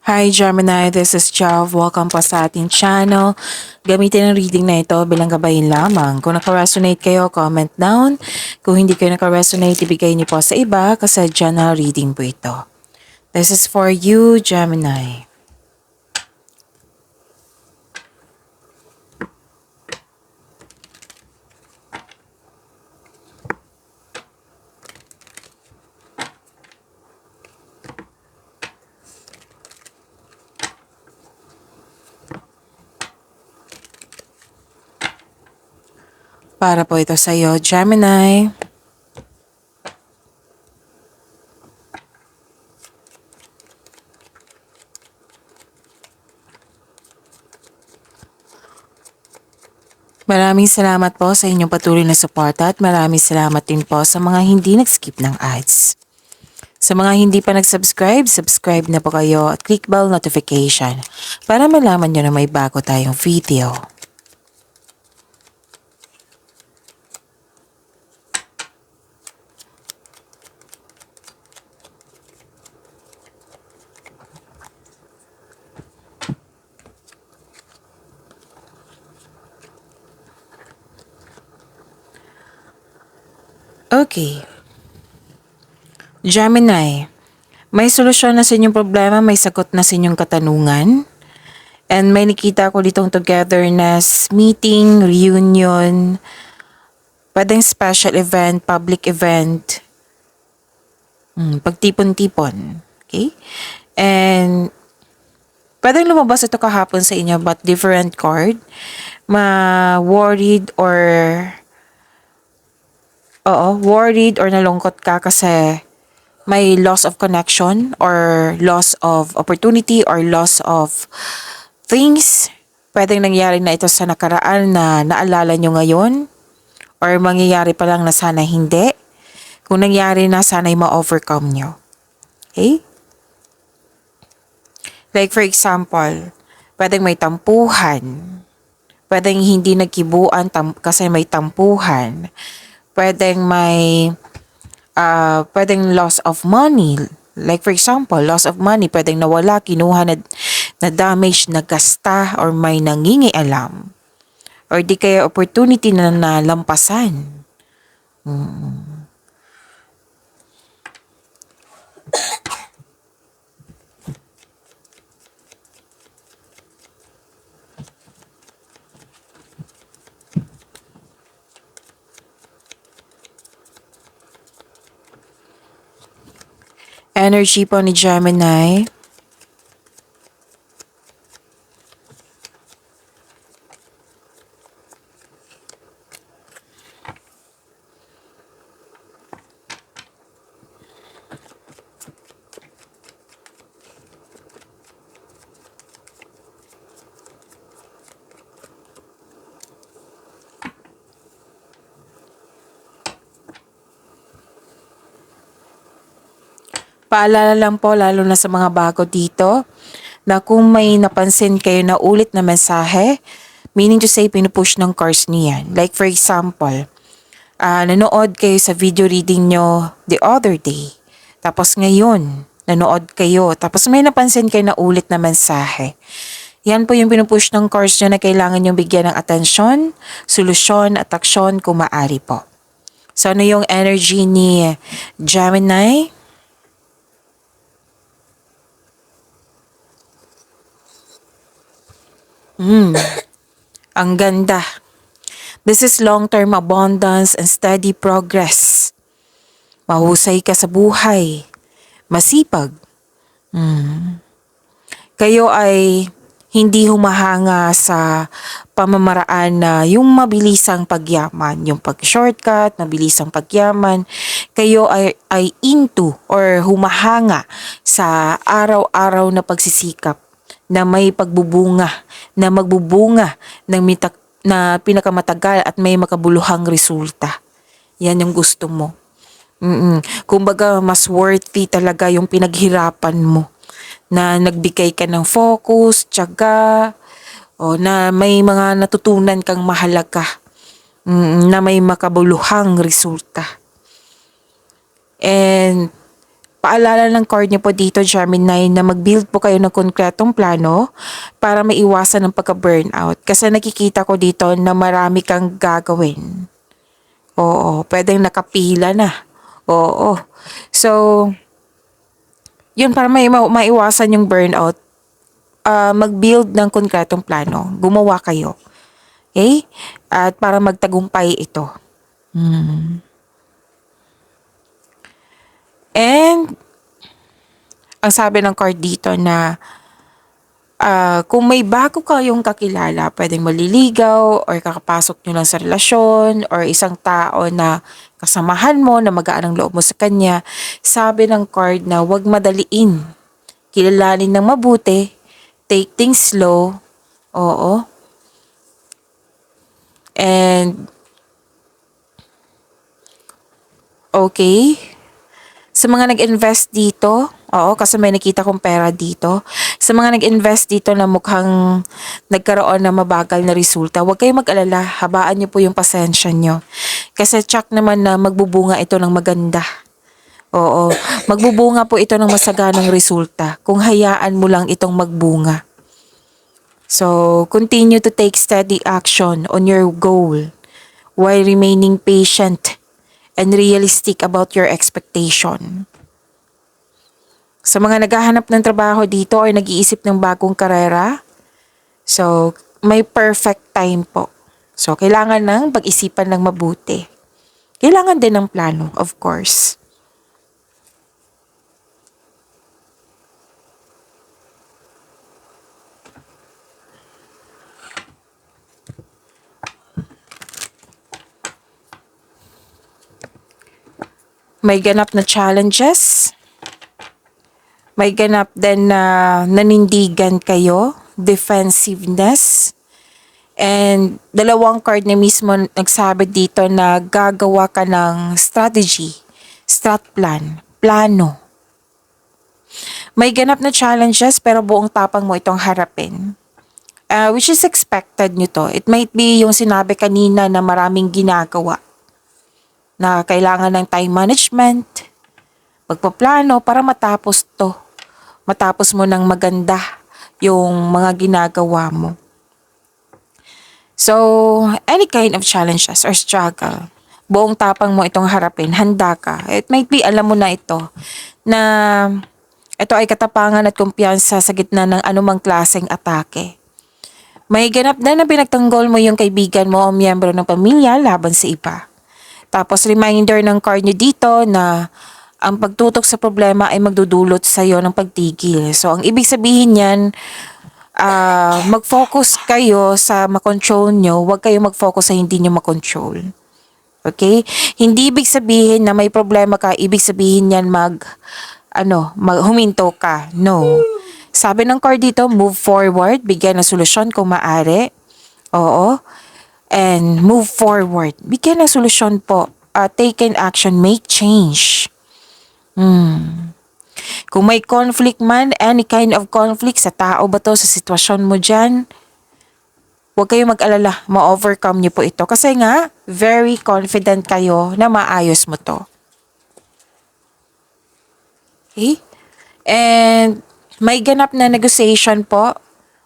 Hi Gemini, this is Jav. Welcome po sa ating channel. Gamitin ang reading na ito bilang gabayin lamang. Kung naka-resonate kayo, comment down. Kung hindi kayo naka-resonate, ibigay niyo po sa iba kasi general reading po ito. This is for you, Gemini. Para po ito sa iyo, Gemini. Maraming salamat po sa inyong patuloy na suporta at maraming salamat din po sa mga hindi nag-skip ng ads. Sa mga hindi pa nag-subscribe, subscribe na po kayo at click bell notification para malaman nyo na may bago tayong video. Okay. Gemini, may solusyon na sa inyong problema, may sagot na sa inyong katanungan. And may nakita ko ditong togetherness, meeting, reunion, pwedeng special event, public event, pagtipon-tipon. Okay? And pwedeng lumabas ito kahapon sa inyo but different card. Worried or nalungkot ka kasi may loss of connection or loss of opportunity or loss of things. Pwedeng nangyari na ito sa nakaraan na naalala nyo ngayon or mangyayari pa lang na sana hindi. Kung nangyari na, sana'y ma-overcome nyo. Okay? Like for example, pwedeng may tampuhan. Pwedeng hindi nagkibuan kasi may tampuhan. Pwedeng pwedeng loss of money. Like for example, loss of money, pwedeng nawala, kinuha na damage, nagasta, or may nangingialam. Or di kaya opportunity na nalampasan. Energy po ni Gemini. Paalala lang po lalo na sa mga bago dito na kung may napansin kayo na ulit na mensahe, meaning to say pinupush ng cards niyan. Like for example, nanood kayo sa video reading nyo the other day. Tapos ngayon, nanood kayo. Tapos may napansin kayo na ulit na mensahe. Yan po yung pinupush ng cards nyo na kailangan nyo bigyan ng atensyon, solusyon at aksyon kung maaari po. So ano yung energy ni Gemini? Ang ganda. This is long-term abundance and steady progress. Mahusay ka sa buhay. Masipag. Kayo ay hindi humahanga sa pamamaraan na yung mabilisang pagyaman, yung pag-shortcut, mabilisang pagyaman. Kayo ay into or humahanga sa araw-araw na pagsisikap na may pagbubunga, na magbubunga na pinakamatagal at may makabuluhang resulta. Yan yung gusto mo. Kumbaga, mas worthy talaga yung pinaghirapan mo na nagbigay ka ng focus, tiyaga, o na may mga natutunan kang mahalaga, na may makabuluhang resulta. And Paalala ng card niyo po dito, Gemini, na mag-build po kayo ng konkretong plano para maiwasan ng pagka-burnout. Kasi nakikita ko dito na marami kang gagawin. Oo, pwedeng nakapila na. Oo. So, yun para maiwasan yung burnout, mag-build ng konkretong plano. Gumawa kayo. Okay? At para magtagumpay ito. And, ang sabi ng card dito na kung may bago kayong kakilala, pwedeng maliligaw or kakapasok nyo lang sa relasyon or isang tao na kasamahan mo na magaan ang loob mo sa kanya, sabi ng card na huwag madaliin. Kilalanin ng mabuti, take things slow, oo. And, okay. Sa mga nag-invest dito, oo, kasi may nakita kong pera dito. Sa mga nag-invest dito na mukhang nagkaroon ng mabagal na resulta, huwag kayong mag-alala, habaan niyo po yung pasensya niyo. Kasi check naman na magbubunga ito ng maganda. Oo, magbubunga po ito ng masaganang resulta kung hayaan mo lang itong magbunga. So, continue to take steady action on your goal while remaining patient and realistic about your expectation. Sa mga naghahanap ng trabaho dito or nag-iisip ng bagong karera, so may perfect time po. So kailangan ng pag-isipan ng mabuti. Kailangan din ng plano, of course. May ganap na challenges. May ganap din na nanindigan kayo, defensiveness. And dalawang card na mismo nagsabi dito na gagawa ka ng strategy, strat plan, plano. May ganap na challenges pero buong tapang mo itong harapin. Which is expected nyo to. It might be yung sinabi kanina na maraming ginagawa. Na kailangan ng time management, pagpaplano para matapos to. Matapos mo ng maganda yung mga ginagawa mo. So, any kind of challenges or struggle, buong tapang mo itong harapin, handa ka. It might be, alam mo na ito, na ito ay katapangan at kumpiyansa sa gitna ng anumang klaseng atake. May ganap na pinagtanggol mo yung kaibigan mo o miyembro ng pamilya laban sa iba. Tapos reminder ng card nyo dito na ang pagtutok sa problema ay magdudulot sa iyo ng pagtigil. So, ang ibig sabihin niyan, mag-focus kayo sa makontrol nyo, huwag kayo mag-focus sa hindi nyo makontrol. Okay? Hindi ibig sabihin na may problema ka, ibig sabihin yan huminto ka. No. Sabi ng card dito, move forward, bigyan ng solusyon kung maaari. Oo. And move forward. Bigyan ng solusyon po. Take an action, make change. Kung may conflict man, any kind of conflict, sa tao ba to, sa sitwasyon mo dyan, huwag kayong mag-alala, ma-overcome niyo po ito. Kasi nga, very confident kayo na maayos mo to. Okay? And may ganap na negotiation po.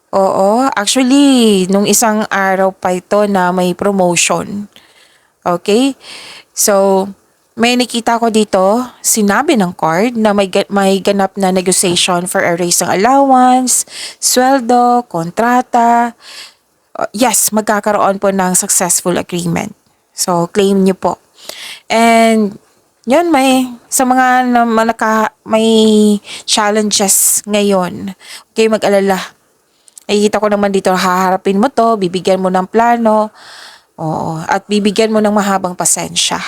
Oo, actually, nung isang araw pa ito na may promotion. Okay? So, may nakita ko dito, sinabi ng card na may ganap na negotiation for a raise ng allowance, sweldo, kontrata. Yes, magkakaroon po ng successful agreement. So, claim nyo po. And, yun, sa mga may challenges ngayon, okay, mag-alala. Nakikita ko naman dito, haharapin mo to, bibigyan mo ng plano, at bibigyan mo ng mahabang pasensya.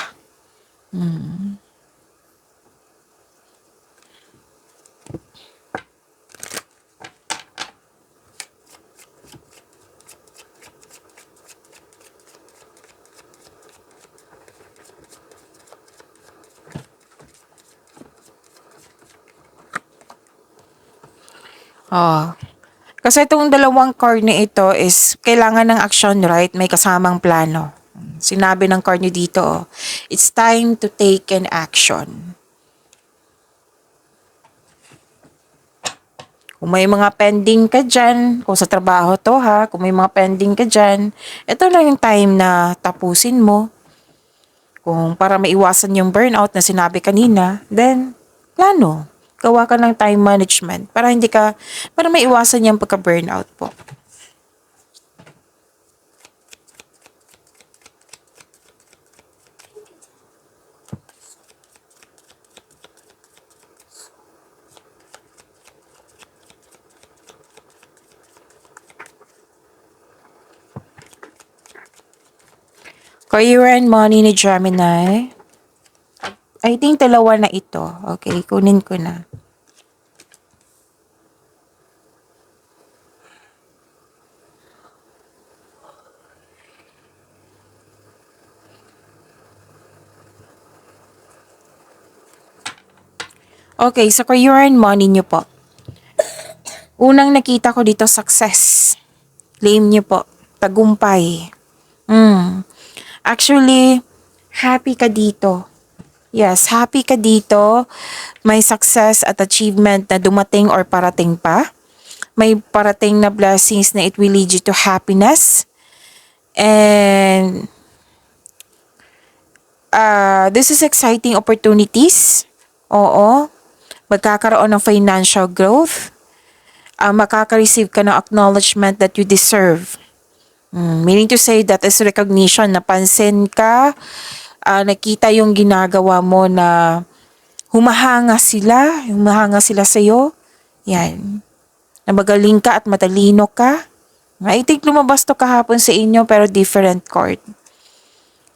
Kasi itong dalawang card na ito is kailangan ng action, right? May kasamang plano. Sinabi ng card nyo dito, it's time to take an action. Kung may mga pending ka dyan, kung sa trabaho to ha, kung may mga pending ka dyan, ito lang yung time na tapusin mo. Kung para maiwasan yung burnout na sinabi kanina, then plano. Gawa ka ng time management para maiwasan yung pagka-burnout po. Career and money ni Gemini. I think dalawa na ito. Okay, kunin ko na. Okay, sa career and money nyo po. Unang nakita ko dito, success. Claim nyo po. Tagumpay. Actually, happy ka dito. Yes, happy ka dito. May success at achievement na dumating or parating pa. May parating na blessings na it will lead you to happiness. And this is exciting opportunities. Oo. Magkakaroon ng financial growth. Makaka-receive ka ng acknowledgement that you deserve. Meaning to say that is recognition, napansin ka, nakita yung ginagawa mo na humahanga sila sa'yo. Yan. Na magaling ka at matalino ka. I think lumabas to kahapon sa inyo pero different chord.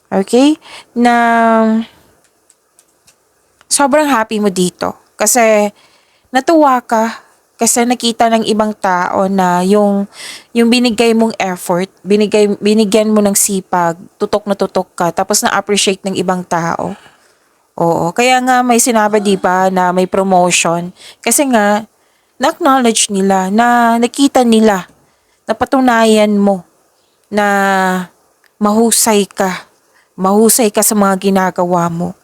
Okay? Na sobrang happy mo dito. Kasi natuwa ka kasi nakita ng ibang tao na yung binigay mong effort, binigyan mo ng sipag, tutok na tutok ka, tapos na-appreciate ng ibang tao. Oo, kaya nga may sinabi 'di ba na may promotion kasi nga na-acknowledge nila, na nakita nila, napatunayan mo na mahusay ka. Mahusay ka sa mga ginagawa mo.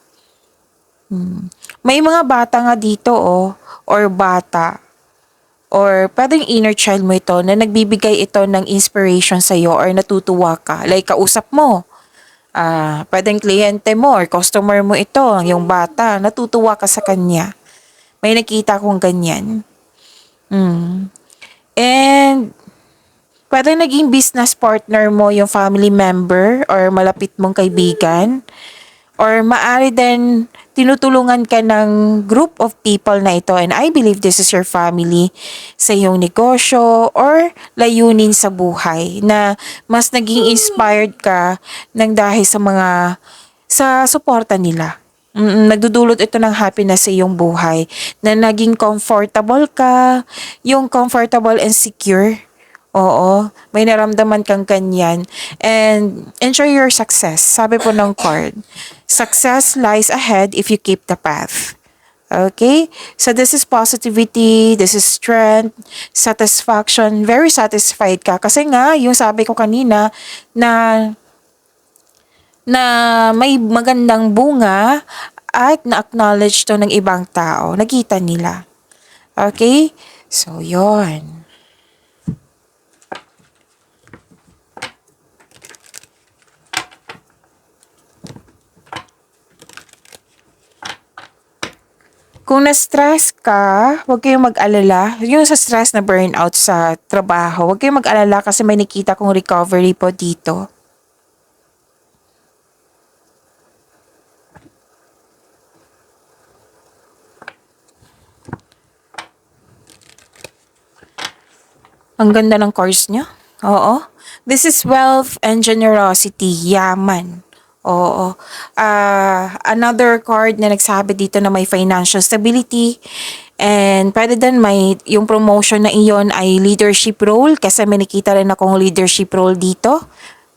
May mga bata nga dito or bata, or pwedeng inner child mo ito na nagbibigay ito ng inspiration sa'yo or natutuwa ka. Like kausap mo, pwedeng kliyente mo or customer mo ito, yung bata, natutuwa ka sa kanya. May nakita kong ganyan. And pwedeng naging business partner mo yung family member or malapit mong kaibigan. Or maaari din tinutulungan ka ng group of people na ito, and I believe this is your family, sa iyong negosyo or layunin sa buhay na mas naging inspired ka ng dahil sa suporta nila. Nagdudulot ito ng happiness sa iyong buhay na naging comfortable ka, yung comfortable and secure. Oo, may naramdaman kang ganyan. And enjoy your success. Sabi po ng card, success lies ahead if you keep the path. Okay? So this is positivity, this is strength, satisfaction. Very satisfied ka. Kasi nga, yung sabi ko kanina, na may magandang bunga at na-acknowledge to ng ibang tao. Nakita nila. Okay? So, yon. Kung na-stress ka, huwag kayong mag-alala. Yung sa stress na burnout sa trabaho, huwag kayong mag-alala kasi may nakita kong recovery po dito. Ang ganda ng course nyo. Oo. This is wealth and generosity. Yaman. Oo. Another card na nagsabi dito na may financial stability. And pwede din yung promotion na iyon ay leadership role kasi may nakita rin akong leadership role dito.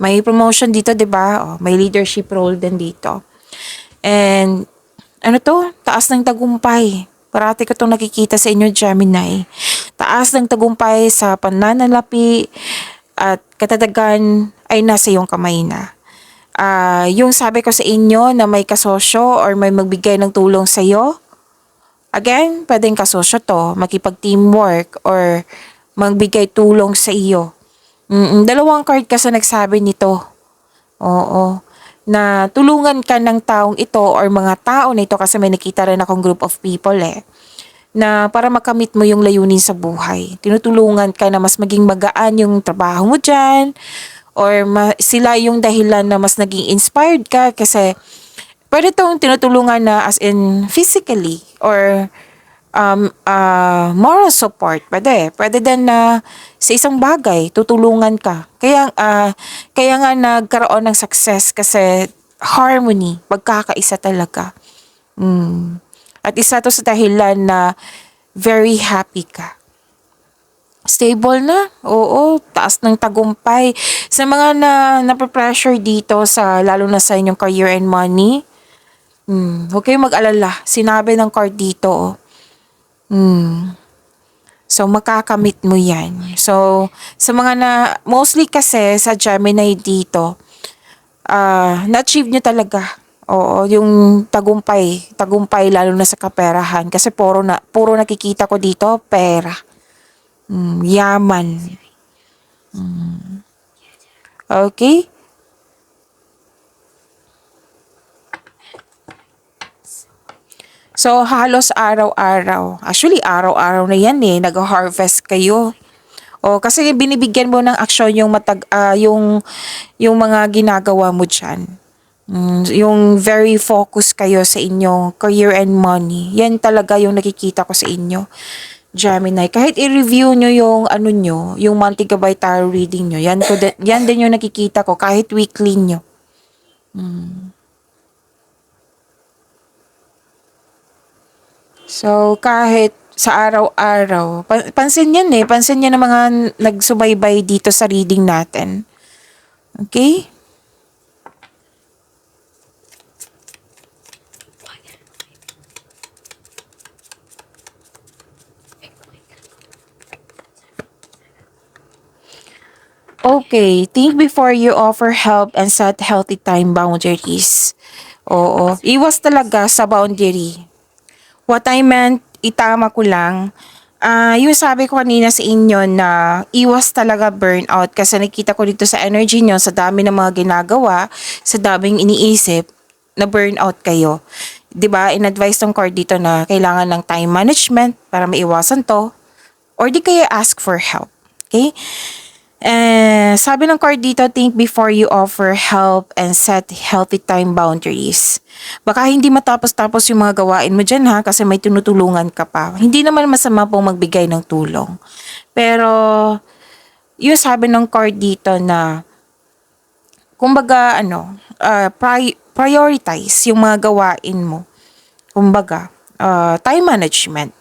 May promotion dito, 'di ba? May leadership role din dito. And ano to? Taas ng tagumpay. Parati ko itong nakikita sa inyo, Gemini. Taas ng tagumpay sa pananalapi at katatagan ay nasa iyong kamay na. Yung sabi ko sa inyo na may kasosyo or may magbigay ng tulong sa iyo, Again, pwedeng kasosyo to, makipag-teamwork or magbigay tulong sa iyo. Dalawang card kasi nagsabi nito. Oo. Na tulungan ka ng taong ito or mga tao na ito kasi may nakita rin akong group of people na para makamit mo yung layunin sa buhay. Tinutulungan ka na mas maging magaan yung trabaho mo dyan or sila yung dahilan na mas naging inspired ka kasi pwede tong tinutulungan na as in physically or moral support. Pwede din na sa isang bagay, tutulungan ka. Kaya nga nagkaroon ng success kasi harmony, pagkakaisa talaga. At isa to sa dahilan na very happy ka. Stable na. Oo, taas ng tagumpay. Sa mga nape-pressure dito lalo na sa inyong career and money, huwag kayong mag-alala. Sinabi ng card dito, so makakamit mo yan. So, sa mga mostly kasi sa Gemini dito, na-achieve nyo talaga. Oo, yung tagumpay lalo na sa kaperahan. Kasi puro nakikita ko dito, pera. Yaman. Okay? So, halos araw-araw. Actually, araw-araw na yan nag-harvest kayo. O, kasi binibigyan mo ng aksyon yung mga ginagawa mo dyan. Yung very focus kayo sa inyong career and money. Yan talaga yung nakikita ko sa inyo, Gemini. Kahit i-review nyo yung monthly gabay tarot reading nyo, yan din yung nakikita ko, kahit weekly nyo. So, kahit sa araw-araw, pansin yan pansin yan ng mga nagsubaybay dito sa reading natin. Okay? Okay, think before you offer help and set healthy time boundaries. Oo, iwas talaga sa boundary. What I meant, itama ko lang, yung sabi ko kanina sa inyo na iwas talaga burnout kasi nakita ko dito sa energy nyo, sa dami ng mga ginagawa, sa daming iniisip, na burnout kayo. 'Di ba? In-advise tong card dito na kailangan ng time management para maiwasan to or di kaya ask for help. Okay? Sabi ng card dito, think before you offer help and set healthy time boundaries. Baka hindi matapos-tapos yung mga gawain mo dyan kasi may tinutulungan ka pa. Hindi naman masama pong magbigay ng tulong. Pero, yung sabi ng card dito na, kumbaga, prioritize yung mga gawain mo. Kumbaga, time management.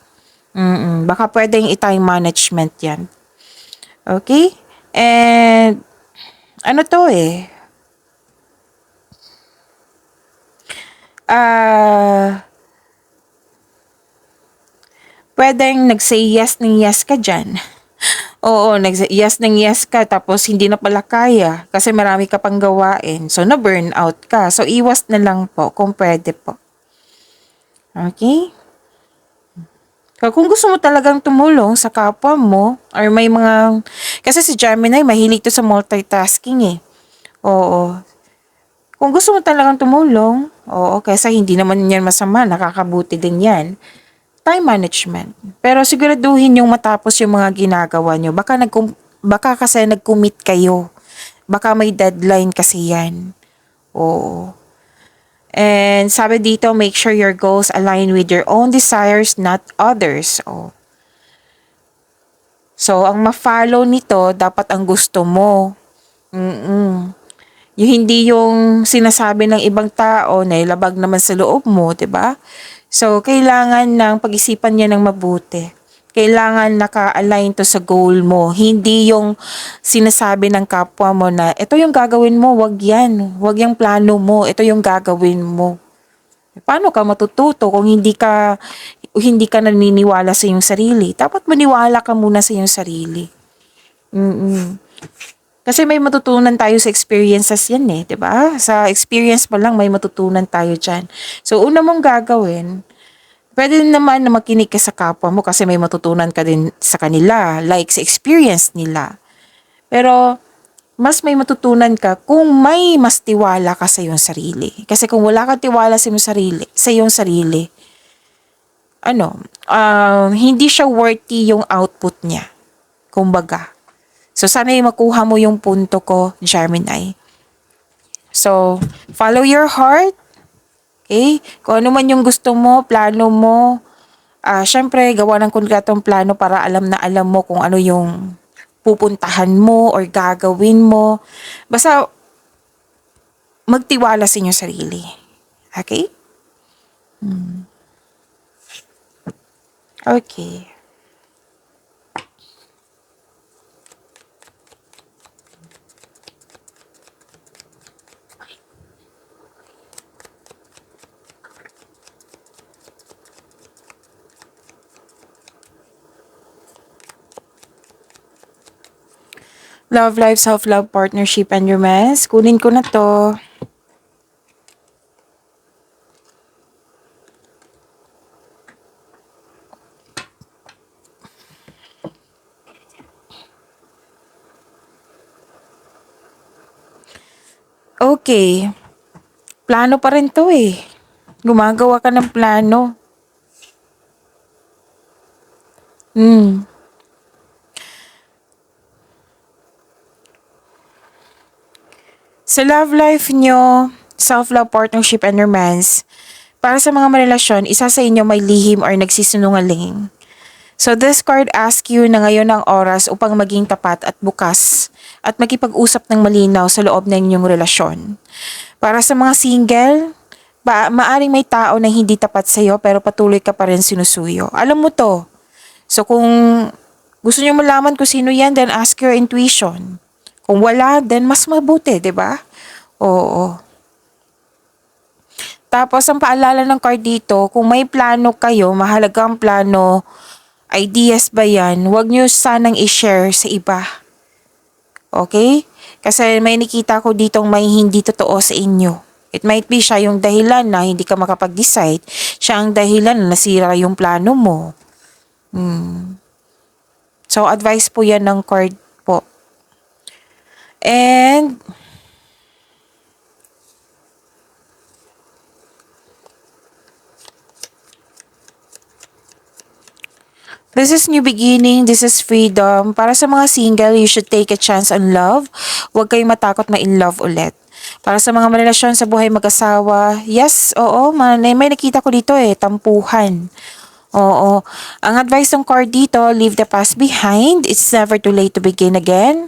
Baka pwedeng i-time management yan. Okay? And, ano to pwedeng nag-say yes ng yes ka dyan. Oo, yes ng yes ka tapos hindi na pala kaya kasi marami ka pang gawain. So, na-burnout ka. So, iwas na lang po kung pwede po. Okay? Kung gusto mo talagang tumulong sa kapwa mo, or may mga, kasi si Gemini, mahilig to sa multitasking Oo. Kung gusto mo talagang tumulong, kasi hindi naman yan masama, nakakabuti din yan. Time management. Pero siguraduhin yung matapos yung mga ginagawa nyo. Baka kasi nag-commit kayo. Baka may deadline kasi yan. Oo. And sabi dito, make sure your goals align with your own desires, not others. So, ang ma-follow nito, dapat ang gusto mo. Yung hindi yung sinasabi ng ibang tao na ilabag naman sa loob mo, 'di ba? So, kailangan ng pag-isipan niya ng mabuti. Kailangan naka-align to sa goal mo. Hindi yung sinasabi ng kapwa mo na, ito yung gagawin mo, wag yan. Wag yung plano mo, ito yung gagawin mo. Paano ka matututo kung hindi ka naniniwala sa iyong sarili? Dapat maniwala ka muna sa iyong sarili. Kasi may matutunan tayo sa experiences yan 'di ba? Sa experience pa lang may matutunan tayo diyan. So una mong gagawin, Pwede din naman na makinig ka sa kapwa mo kasi may matutunan ka din sa kanila, like sa experience nila. Pero, mas may matutunan ka kung may mas tiwala ka sa iyong sarili. Kasi kung wala kang tiwala sa iyong sarili, hindi siya worthy yung output niya. Kumbaga. So, sana yung makuha mo yung punto ko, Gemini. So, follow your heart. Okay? Kung ano man yung gusto mo, plano mo, syempre, gawa ng konkretong plano para alam na alam mo kung ano yung pupuntahan mo or gagawin mo. Basta, magtiwala sa inyong sarili. Okay? Okay. Love life, self-love, partnership, and romance. Kunin ko na to. Okay. Plano pa rin to eh. Gumagawa ka ng plano. Sa love life nyo, self-love, partnership, and romance, para sa mga marelasyon, isa sa inyo may lihim or nagsisinungaling. So this card asks you na ngayon ang oras upang maging tapat at bukas at makipag-usap ng malinaw sa loob ng inyong relasyon. Para sa mga single, maaring may tao na hindi tapat sa iyo pero patuloy ka pa rin sinusuyo. Alam mo to. So kung gusto niyo malaman kung sino yan, then ask your intuition. Kung wala, then mas mabuti, 'di ba? Oo. Tapos ang paalala ng card dito, kung may plano kayo, mahalagang plano, ideas ba yan, huwag nyo sanang i-share sa iba. Okay? Kasi may nakita ko ditong may hindi totoo sa inyo. It might be siya yung dahilan na hindi ka makapag-decide. Siya ang dahilan na nasira yung plano mo. So, advice po yan ng card po. And, this is new beginning, this is freedom. Para sa mga single, you should take a chance on love. Huwag kayong matakot ma-in love ulit. Para sa mga marelasyon sa buhay mag-asawa, yes, oo, may nakita ko dito tampuhan. Oo. Ang advice ng card dito, leave the past behind. It's never too late to begin again.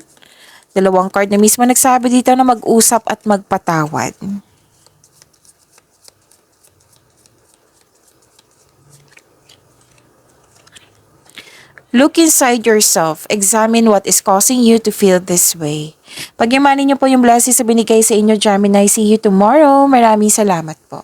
Dalawang card na mismo nagsabi dito na mag-usap at magpatawad. Look inside yourself. Examine what is causing you to feel this way. Pagyamanin niyo po yung blessings sa binigay sa inyo, Gemini. See you tomorrow. Maraming salamat po.